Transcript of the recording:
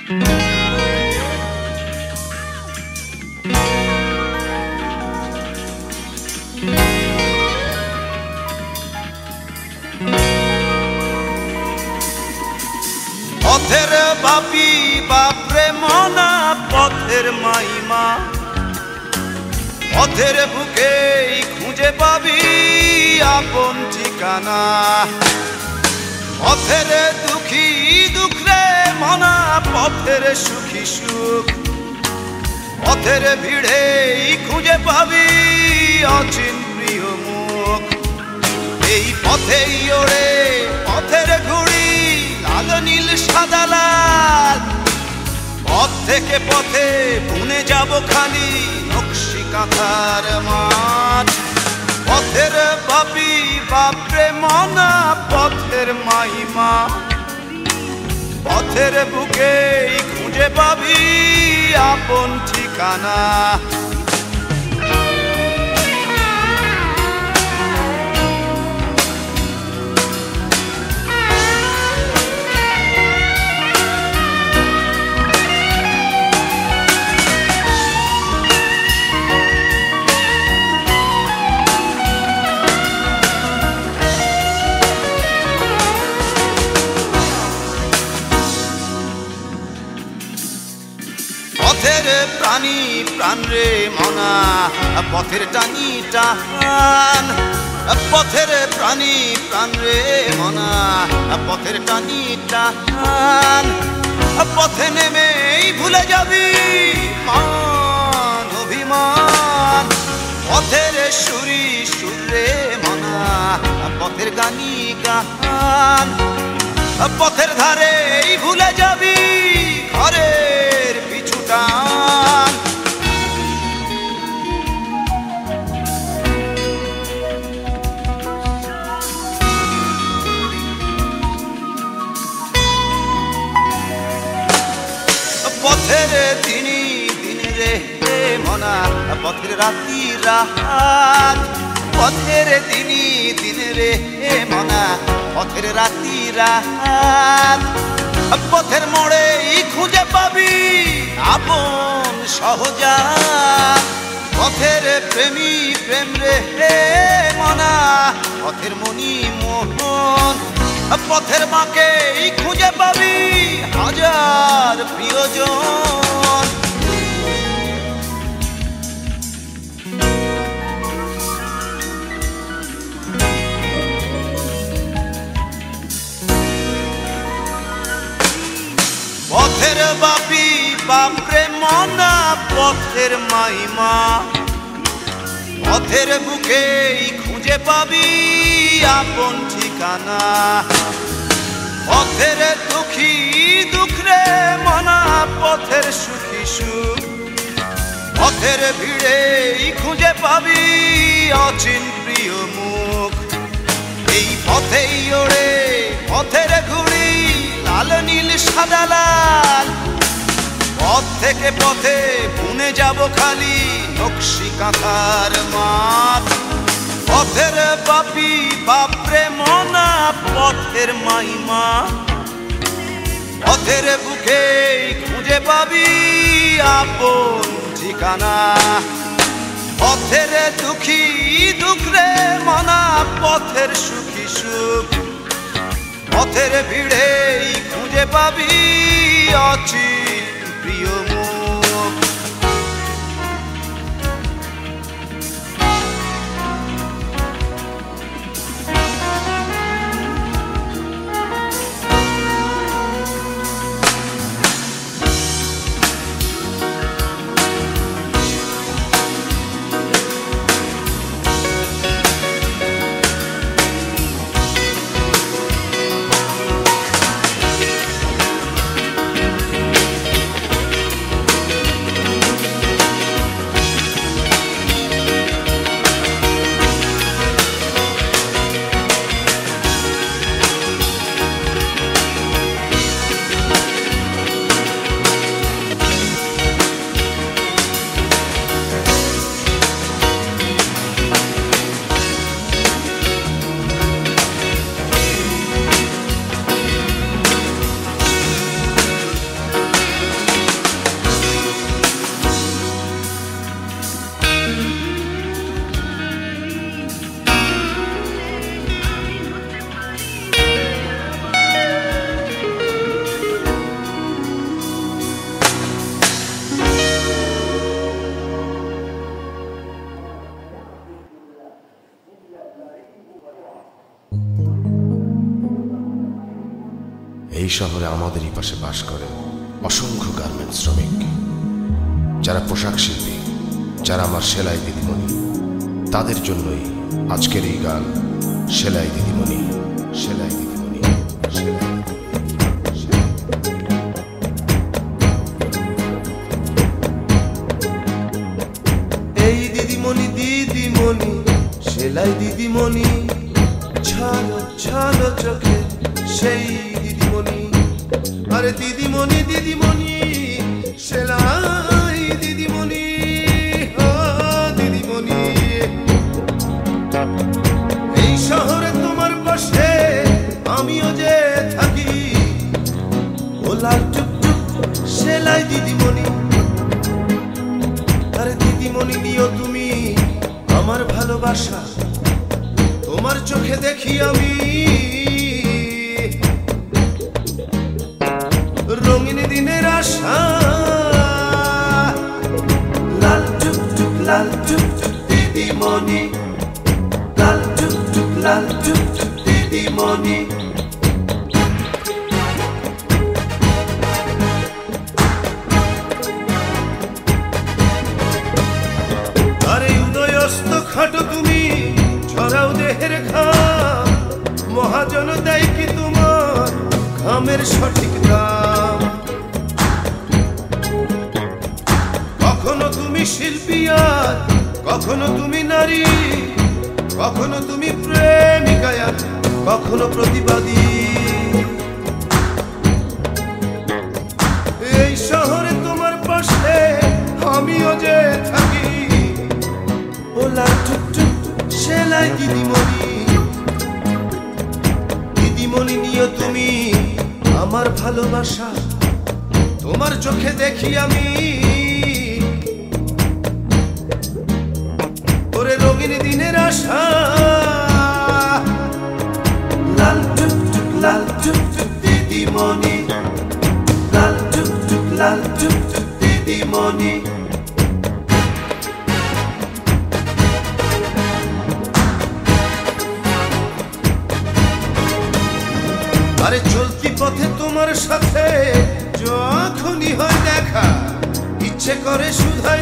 পথের বাপি বাপরে মনা পথের মাইমা, পথের বুকেই খুঁজে পাবি আপন ঠিকানা। পথের দুঃখী দুঃখ রে মনা, পথের সুখী সুখ, পথের ভিড়েই খুঁজে পাবি অচিন প্রিয় মুখ। এই পথেই ওড়ে পথের ঘুড়ি, লাল নীল সাদা লাল, পথ থেকে পথে বুনে যাব খালি নকশি কাঁথার মাঠ। পথের বাপি বাপরে মনা পথের মাইমা, পথের বুকেই খুঁজে পাবি আপন ঠিকানা। পথের প্রাণী প্রাণ রে মনা, পথের টানি টান, পথের প্রাণী প্রাণ রে মনা, পথের টানি টান। পথে নেমেই ভুলে যাবি মান অভিমান, পথের সুরি সুর রে মনা, পথের গানি গান। পথের ধারেই ভুলে যাবি ঘরের পিছু টান। পথের দিনই দিন রে মনা, পথের রাতি রাত, পথের দিনই দিন রে মনা, পথের রাতি রাত। পথের মোড়েই খুঁজে পাবি আপন সহজাত, পথের প্রেমী প্রেম রে মনা, পথের মনি মোহন। পথের মাকেই খুঁজে পাবি হাজার প্রিয়জন। পথের বাপি বাপরে মনা পথের মাইমা, পথের বুকেই খুঁজে পাবি আপন ঠিকানা। পথের দুঃখী দুঃখ রে মনা, পথের সুখী সুখ, পথের ভিড়েই খুঁজে পাবি অচিন প্রিয় মুখ। এই পথেই ওড়ে পথের ঘুড়ি, লাল নীল সাদা লাল, পথ থেকে পথে বুনে যাব খালি নকশি কাঁথার মাঠ। পথের বাপি বাপরে মনা পথের মাইমা, পথের বুকেই খুঁজে পাবি আপন ঠিকানা। পথের দুঃখী দুঃখ রে মনা, পথের সুখী সুখ, পথের ভিড়েই খুঁজে পাবি অচিন প্রিয় মুখ। এই শহরে আমাদেরই পাশে বাস করে অসংখ্য গার্মেন্টস শ্রমিক, যারা পোশাক শিল্পী, যারা আমার সেলাই দিদিমণি। তাদের জন্যই আজকের এই গান, সেলাই দিদিমণি, সেলাই দিদিমণি, সেলাই। এই দিদিমণি দিদিমণি সেলাই দিদিমণি, ছালো ছালো চোখে সেই দিদিমণি। আরে দিদিমণি দিদিমণি সেলাই দিদিমণি, দিদিমণি। এই শহরে তোমার পাশে আমিও যে থাকি, ও লাল টুকটুক সেলাই দিদিমণি। আরে দিদিমণি নিও তুমি আমার ভালোবাসা, তোমার চোখে দেখি আমি রঙিন দিনের আশা। লাল টুকটুক লাল টুকটুক দিদিমণি, লাল টুকটুক লাল টুকটুক দিদিমণি। আরে উদয়স্ত খাটো তুমি, ছড়াও দেহের ঘাম, মহাজন দেয় কি তোমার ঘামের সঠিক দাম। কখনো তুমি শিল্পী আর কখনো তুমি নারী, কখনো তুমি প্রেমিকা আর কখনো প্রতিবাদী। এই শহরে তোমার পাশে আমিও যে থাকি, ও লাল টুকটুক সেলাই দিদিমণি। দিদিমণি নিও তুমি আমার ভালোবাসা, তোমার চোখে দেখি আমি ওরে রঙিন দিনের আশা। লাল টুকটুক লাল টুকটুক দিদিমণি, লাল টুকটুক লাল টুকটুক দিদিমণি। আরে চলতি পথে তোমার সাথে যখনই হয় দেখা, ইচ্ছে করে শুধাই